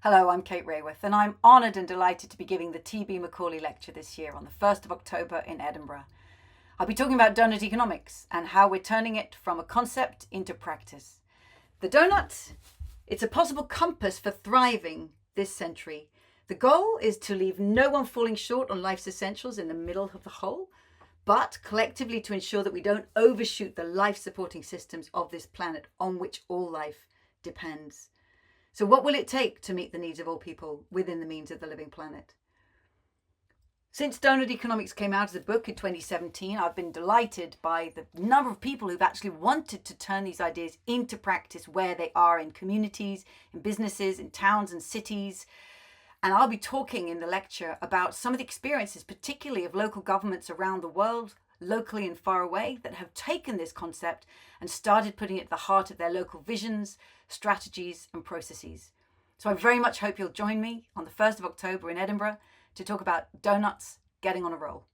Hello, I'm Kate Raworth, and I'm honoured and delighted to be giving the TB Macaulay Lecture this year on the 1st of October in Edinburgh. I'll be talking about Doughnut Economics and how we're turning it from a concept into practice. The doughnut, it's a possible compass for thriving this century. The goal is to leave no one falling short on life's essentials in the middle of the whole, but collectively to ensure that we don't overshoot the life-supporting systems of this planet on which all life depends. So what will it take to meet the needs of all people within the means of the living planet? Since Doughnut Economics came out as a book in 2017, I've been delighted by the number of people who've actually wanted to turn these ideas into practice where they are in communities, in businesses, in towns and cities. And I'll be talking in the lecture about some of the experiences, particularly of local governments around the world, locally and far away, that have taken this concept and started putting it at the heart of their local visions, strategies and processes. So I very much hope you'll join me on the 1st of October in Edinburgh to talk about doughnuts getting on a roll.